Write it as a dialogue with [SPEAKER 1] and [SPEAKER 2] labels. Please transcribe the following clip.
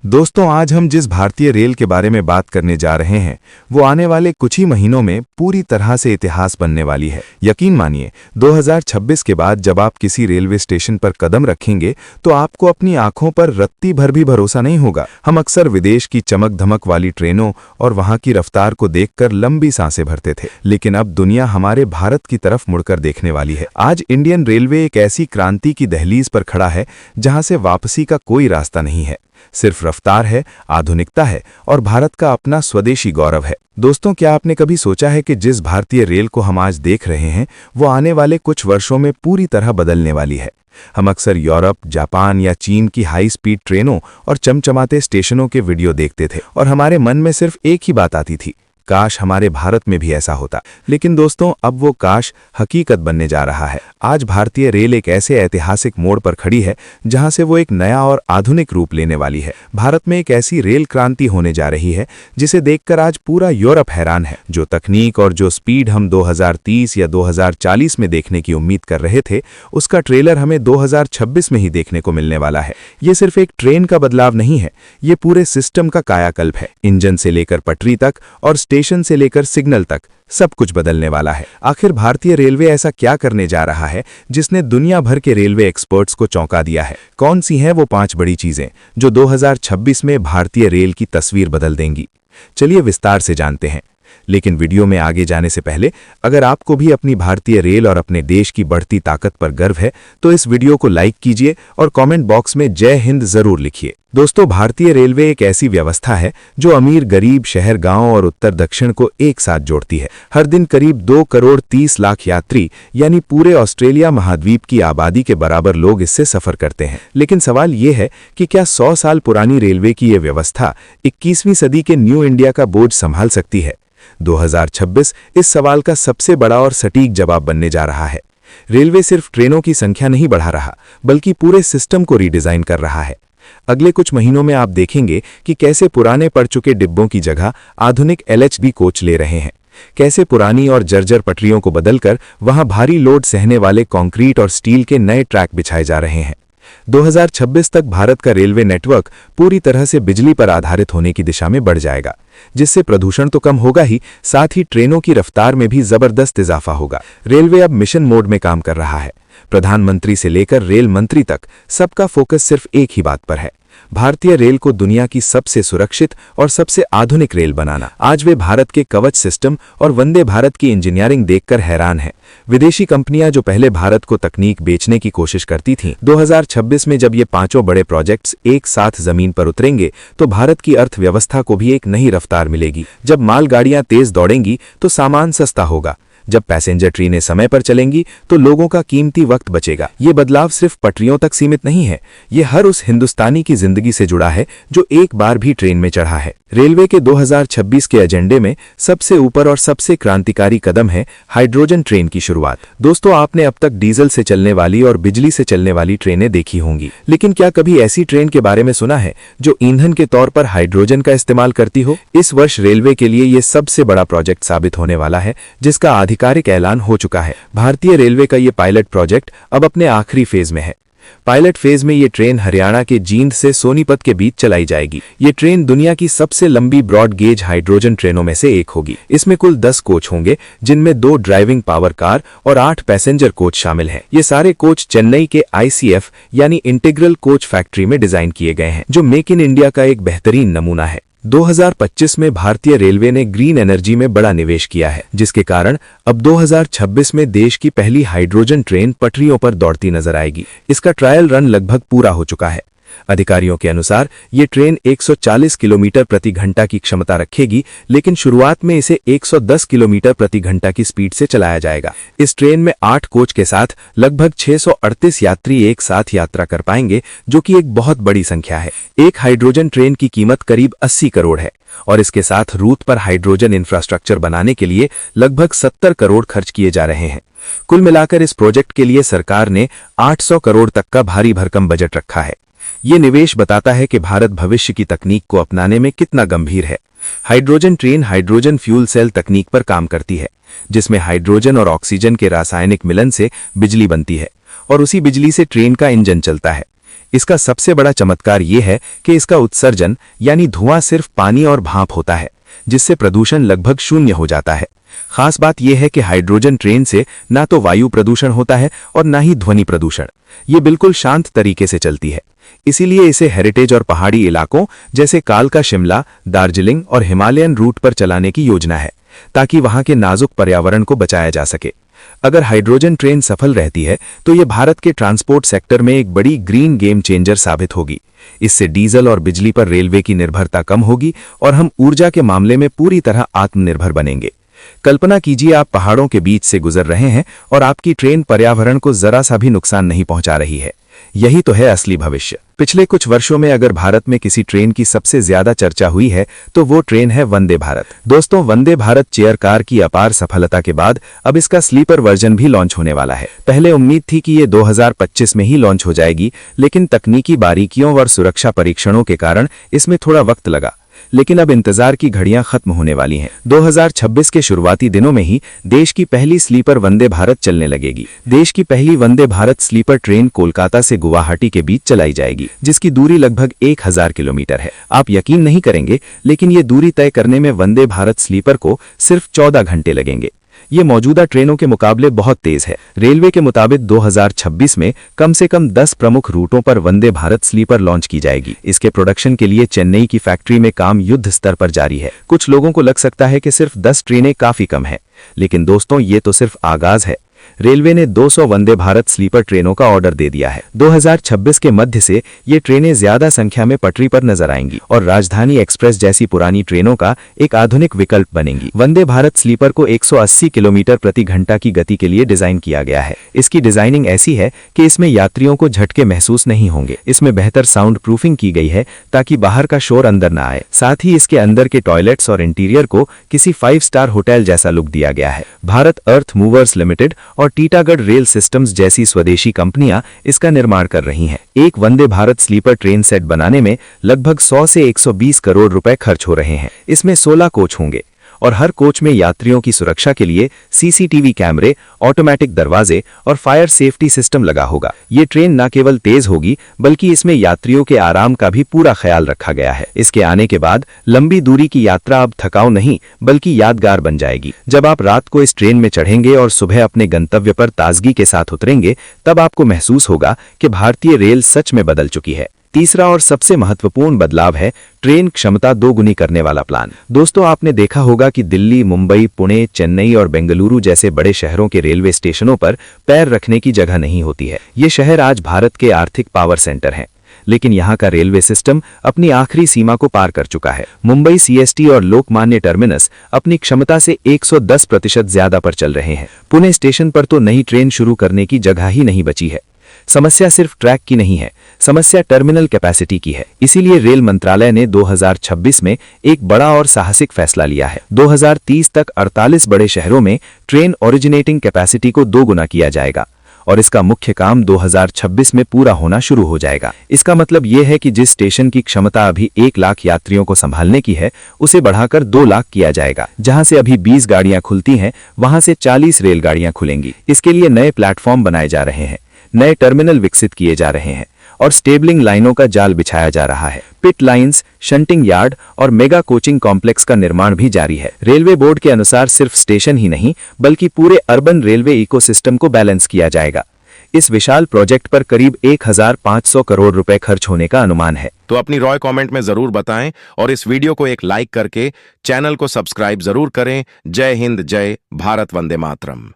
[SPEAKER 1] दोस्तों, आज हम जिस भारतीय रेल के बारे में बात करने जा रहे हैं वो आने वाले कुछ ही महीनों में पूरी तरह से इतिहास बनने वाली है। यकीन मानिए, 2026 के बाद जब आप किसी रेलवे स्टेशन पर कदम रखेंगे तो आपको अपनी आंखों पर रत्ती भर भी भरोसा नहीं होगा। हम अक्सर विदेश की चमक धमक वाली ट्रेनों और वहां की रफ्तार को देखकर लंबी सांसें भरते थे, लेकिन अब दुनिया हमारे भारत की तरफ मुड़कर देखने वाली है। आज इंडियन रेलवे एक ऐसी क्रांति की दहलीज पर खड़ा है जहां से वापसी का कोई रास्ता नहीं है। सिर्फ रफ्तार है, आधुनिकता है और भारत का अपना स्वदेशी गौरव है। दोस्तों, क्या आपने कभी सोचा है कि जिस भारतीय रेल को हम आज देख रहे हैं वो आने वाले कुछ वर्षों में पूरी तरह बदलने वाली है। हम अक्सर यूरोप, जापान या चीन की हाई स्पीड ट्रेनों और चमचमाते स्टेशनों के वीडियो देखते थे और हमारे मन में सिर्फ एक ही बात आती थी, काश हमारे भारत में भी ऐसा होता। लेकिन दोस्तों, अब वो काश हकीकत बनने जा रहा है। आज भारतीय रेल एक ऐसे ऐतिहासिक मोड़ पर खड़ी है जहां से वो एक नया और आधुनिक रूप लेने वाली है। भारत में एक ऐसी रेल क्रांति होने जा रही है जिसे देखकर आज पूरा यूरोप हैरान है। जो तकनीक और जो स्पीड हम 2030 या 2040 में देखने की उम्मीद कर रहे थे, उसका ट्रेलर हमें 2026 में ही देखने को मिलने वाला है। ये सिर्फ एक ट्रेन का बदलाव नहीं है, ये पूरे सिस्टम का कायाकल्प है। इंजन से लेकर पटरी तक और स्टेशन से लेकर सिग्नल तक सब कुछ बदलने वाला है। आखिर भारतीय रेलवे ऐसा क्या करने जा रहा है जिसने दुनिया भर के रेलवे एक्सपर्ट्स को चौंका दिया है? कौन सी हैं वो 5 बड़ी चीजें जो 2026 में भारतीय रेल की तस्वीर बदल देंगी? चलिए विस्तार से जानते हैं। लेकिन वीडियो में आगे जाने से पहले, अगर आपको भी अपनी भारतीय रेल और अपने देश की बढ़ती ताकत पर गर्व है तो इस वीडियो को लाइक कीजिए और कमेंट बॉक्स में जय हिंद जरूर लिखिए। दोस्तों, भारतीय रेलवे एक ऐसी व्यवस्था है जो अमीर, गरीब, शहर, गांव और उत्तर दक्षिण को एक साथ जोड़ती है। हर दिन करीब 2 करोड़ 30 लाख यात्री यानी पूरे ऑस्ट्रेलिया महाद्वीप की आबादी के बराबर लोग इससे सफर करते हैं। लेकिन सवाल ये है कि क्या 100 साल पुरानी रेलवे की ये व्यवस्था 21वीं सदी के न्यू इंडिया का बोझ संभाल सकती है? 2026 इस सवाल का सबसे बड़ा और सटीक जवाब बनने जा रहा है। रेलवे सिर्फ ट्रेनों की संख्या नहीं बढ़ा रहा, बल्कि पूरे सिस्टम को रीडिजाइन कर रहा है। अगले कुछ महीनों में आप देखेंगे कि कैसे पुराने पड़ चुके डिब्बों की जगह आधुनिक LHB कोच ले रहे हैं, कैसे पुरानी और जर्जर पटरियों को बदलकर वहां भारी लोड सहने वाले कंक्रीट और स्टील के नए ट्रैक बिछाए जा रहे हैं। 2026 तक भारत का रेलवे नेटवर्क पूरी तरह से बिजली पर आधारित होने की दिशा में बढ़ जाएगा, जिससे प्रदूषण तो कम होगा ही, साथ ही ट्रेनों की रफ्तार में भी जबरदस्त इजाफा होगा। रेलवे अब मिशन मोड में काम कर रहा है। प्रधानमंत्री से लेकर रेल मंत्री तक सबका फोकस सिर्फ एक ही बात पर है, भारतीय रेल को दुनिया की सबसे सुरक्षित और सबसे आधुनिक रेल बनाना। आज वे भारत के कवच सिस्टम और वंदे भारत की इंजीनियरिंग देखकर हैरान हैं। विदेशी कंपनियां जो पहले भारत को तकनीक बेचने की कोशिश करती थीं, 2026 में जब ये 5 बड़े प्रोजेक्ट्स एक साथ जमीन पर उतरेंगे तो भारत की अर्थव्यवस्था को भी एक नई रफ्तार मिलेगी। जब मालगाड़ियां तेज दौड़ेंगी तो सामान सस्ता होगा, जब पैसेंजर ट्रेनें समय पर चलेंगी तो लोगों का कीमती वक्त बचेगा। ये बदलाव सिर्फ पटरियों तक सीमित नहीं है, ये हर उस हिंदुस्तानी की जिंदगी से जुड़ा है जो एक बार भी ट्रेन में चढ़ा है। रेलवे के 2026 के एजेंडे में सबसे ऊपर और सबसे क्रांतिकारी कदम है हाइड्रोजन ट्रेन की शुरुआत। दोस्तों, आपने अब तक डीजल से चलने वाली और बिजली से चलने वाली ट्रेनें देखी होंगी, लेकिन क्या कभी ऐसी ट्रेन के बारे में सुना है जो ईंधन के तौर पर हाइड्रोजन का इस्तेमाल करती हो? इस वर्ष रेलवे के लिए ये सबसे बड़ा प्रोजेक्ट साबित होने वाला है, जिसका आधिकारिक ऐलान हो चुका है। भारतीय रेलवे का ये पायलट प्रोजेक्ट अब अपने आखिरी फेज में है। पायलट फेज में ये ट्रेन हरियाणा के जींद से सोनीपत के बीच चलाई जाएगी। ये ट्रेन दुनिया की सबसे लंबी ब्रॉड गेज हाइड्रोजन ट्रेनों में से एक होगी। इसमें कुल 10 कोच होंगे, जिनमें 2 ड्राइविंग पावर कार और 8 पैसेंजर कोच शामिल हैं। ये सारे कोच चेन्नई के ICF यानी इंटीग्रल कोच फैक्ट्री में डिजाइन किए गए हैं, जो मेक इन इंडिया का एक बेहतरीन नमूना है। 2025 में भारतीय रेलवे ने ग्रीन एनर्जी में बड़ा निवेश किया है, जिसके कारण अब 2026 में देश की पहली हाइड्रोजन ट्रेन पटरियों पर दौड़ती नजर आएगी। इसका ट्रायल रन लगभग पूरा हो चुका है। अधिकारियों के अनुसार ये ट्रेन 140 किलोमीटर प्रति घंटा की क्षमता रखेगी, लेकिन शुरुआत में इसे 110 किलोमीटर प्रति घंटा की स्पीड से चलाया जाएगा। इस ट्रेन में 8 कोच के साथ लगभग 638 यात्री एक साथ यात्रा कर पाएंगे, जो कि एक बहुत बड़ी संख्या है। एक हाइड्रोजन ट्रेन की कीमत करीब 80 करोड़ है और इसके साथ रूट पर हाइड्रोजन इंफ्रास्ट्रक्चर बनाने के लिए लगभग 70 करोड़ खर्च किए जा रहे हैं। कुल मिलाकर इस प्रोजेक्ट के लिए सरकार ने 800 करोड़ तक का भारी भरकम बजट रखा है। ये निवेश बताता है कि भारत भविष्य की तकनीक को अपनाने में कितना गंभीर है। Hydrogen train hydrogen fuel cell तकनीक पर काम करती है, जिसमें हाइड्रोजन और ऑक्सीजन के रासायनिक मिलन से बिजली बनती है और उसी बिजली से ट्रेन का इंजन चलता है। इसका सबसे बड़ा चमत्कार ये है कि इसका उत्सर्जन यानी धुआं सिर्फ पानी और भाप होता है, जिससे प्रदूषण लगभग शून्य हो जाता है। खास बात यह है कि हाइड्रोजन ट्रेन से ना तो वायु प्रदूषण होता है और ना ही ध्वनि प्रदूषण। ये बिल्कुल शांत तरीके से चलती है। इसीलिए इसे हेरिटेज और पहाड़ी इलाकों जैसे कालका शिमला, दार्जिलिंग और हिमालयन रूट पर चलाने की योजना है, ताकि वहां के नाजुक पर्यावरण को बचाया जा सके। अगर हाइड्रोजन ट्रेन सफल रहती है तो ये भारत के ट्रांसपोर्ट सेक्टर में एक बड़ी ग्रीन गेम चेंजर साबित होगी। इससे डीजल और बिजली पर रेलवे की निर्भरता कम होगी और हम ऊर्जा के मामले में पूरी तरह आत्मनिर्भर बनेंगे। कल्पना कीजिए, आप पहाड़ों के बीच से गुजर रहे हैं और आपकी ट्रेन पर्यावरण को जरा सा भी नुकसान नहीं पहुंचा रही है। यही तो है असली भविष्य। पिछले कुछ वर्षों में अगर भारत में किसी ट्रेन की सबसे ज्यादा चर्चा हुई है तो वो ट्रेन है वंदे भारत। दोस्तों, वंदे भारत चेयर कार की अपार सफलता के बाद अब इसका स्लीपर वर्जन भी लॉन्च होने वाला है। पहले उम्मीद थी कि ये 2025 में ही लॉन्च हो जाएगी, लेकिन तकनीकी बारीकियों और सुरक्षा परीक्षणों के कारण इसमें थोड़ा वक्त लगा। लेकिन अब इंतजार की घड़ियां खत्म होने वाली हैं। 2026 के शुरुआती दिनों में ही देश की पहली स्लीपर वंदे भारत चलने लगेगी। देश की पहली वंदे भारत स्लीपर ट्रेन कोलकाता से गुवाहाटी के बीच चलाई जाएगी, जिसकी दूरी लगभग 1000 किलोमीटर है। आप यकीन नहीं करेंगे, लेकिन ये दूरी तय करने में वंदे भारत स्लीपर को सिर्फ 14 घंटे लगेंगे। ये मौजूदा ट्रेनों के मुकाबले बहुत तेज है। रेलवे के मुताबिक 2026 में कम से कम 10 प्रमुख रूटों पर वंदे भारत स्लीपर लॉन्च की जाएगी। इसके प्रोडक्शन के लिए चेन्नई की फैक्ट्री में काम युद्ध स्तर पर जारी है। कुछ लोगों को लग सकता है कि सिर्फ 10 ट्रेनें काफी कम है, लेकिन दोस्तों, ये तो सिर्फ आगाज है। रेलवे ने 200 वंदे भारत स्लीपर ट्रेनों का ऑर्डर दे दिया है। 2026 के मध्य से ये ट्रेनें ज्यादा संख्या में पटरी पर नजर आएंगी और राजधानी एक्सप्रेस जैसी पुरानी ट्रेनों का एक आधुनिक विकल्प बनेंगी। वंदे भारत स्लीपर को 180 किलोमीटर प्रति घंटा की गति के लिए डिजाइन किया गया है। इसकी डिजाइनिंग ऐसी है कि इसमें यात्रियों को झटके महसूस नहीं होंगे। इसमें बेहतर साउंड प्रूफिंग की गई है ताकि बाहर का शोर अंदर न आए। साथ ही इसके अंदर के टॉयलेट्स और इंटीरियर को किसी 5 स्टार होटल जैसा लुक दिया गया है। भारत अर्थ मूवर्स लिमिटेड और टीटागढ़ रेल सिस्टम्स जैसी स्वदेशी कंपनियां इसका निर्माण कर रही हैं। एक Vande Bharat sleeper train set बनाने में लगभग 100 से 120 करोड़ रुपए खर्च हो रहे हैं। इसमें 16 कोच होंगे और हर कोच में यात्रियों की सुरक्षा के लिए सीसीटीवी कैमरे, ऑटोमेटिक दरवाजे और फायर सेफ्टी सिस्टम लगा होगा। ये ट्रेन न केवल तेज होगी, बल्कि इसमें यात्रियों के आराम का भी पूरा ख्याल रखा गया है। इसके आने के बाद लंबी दूरी की यात्रा अब थकाऊ नहीं, बल्कि यादगार बन जाएगी। जब आप रात को इस ट्रेन में चढ़ेंगे और सुबह अपने गंतव्य पर ताजगी के साथ उतरेंगे, तब आपको महसूस होगा कि भारतीय रेल सच में बदल चुकी है। तीसरा और सबसे महत्वपूर्ण बदलाव है ट्रेन क्षमता दोगुनी करने वाला प्लान। दोस्तों, आपने देखा होगा कि दिल्ली, मुंबई, पुणे, चेन्नई और बेंगलुरु जैसे बड़े शहरों के रेलवे स्टेशनों पर पैर रखने की जगह नहीं होती है। ये शहर आज भारत के आर्थिक पावर सेंटर हैं, लेकिन यहाँ का रेलवे सिस्टम अपनी आखिरी सीमा को पार कर चुका है। मुंबई सीएसटी और लोकमान्य टर्मिनस अपनी क्षमता से 110% ज्यादा पर चल रहे हैं। पुणे स्टेशन पर तो नई ट्रेन शुरू करने की जगह ही नहीं बची है। समस्या सिर्फ ट्रैक की नहीं है, समस्या टर्मिनल कैपेसिटी की है। इसीलिए रेल मंत्रालय ने 2026 में एक बड़ा और साहसिक फैसला लिया है। 2030 तक 48 बड़े शहरों में ट्रेन ओरिजिनेटिंग कैपेसिटी को 2 गुना किया जाएगा और इसका मुख्य काम 2026 में पूरा होना शुरू हो जाएगा। इसका मतलब यह है कि जिस स्टेशन की क्षमता अभी 1 लाख यात्रियों को संभालने की है, उसे बढ़ाकर 2 लाख किया जाएगा। जहां से अभी 20 गाड़ियां खुलती हैं, वहां से 40 रेलगाड़ियां खुलेंगी। इसके लिए नए प्लेटफॉर्म बनाए जा रहे हैं, नए टर्मिनल विकसित किए जा रहे हैं और स्टेबलिंग लाइनों का जाल बिछाया जा रहा है। पिट लाइंस, शंटिंग यार्ड और मेगा कोचिंग कॉम्प्लेक्स का निर्माण भी जारी है। रेलवे बोर्ड के अनुसार सिर्फ स्टेशन ही नहीं, बल्कि पूरे अर्बन रेलवे इकोसिस्टम को बैलेंस किया जाएगा। इस विशाल प्रोजेक्ट पर करीब 1500 करोड़ रुपए खर्च होने का अनुमान है।
[SPEAKER 2] तो अपनी राय कमेंट में जरूर बताएं और इस वीडियो को एक लाइक करके चैनल को सब्सक्राइब जरूर करें। जय हिंद, जय भारत, वंदे मातरम।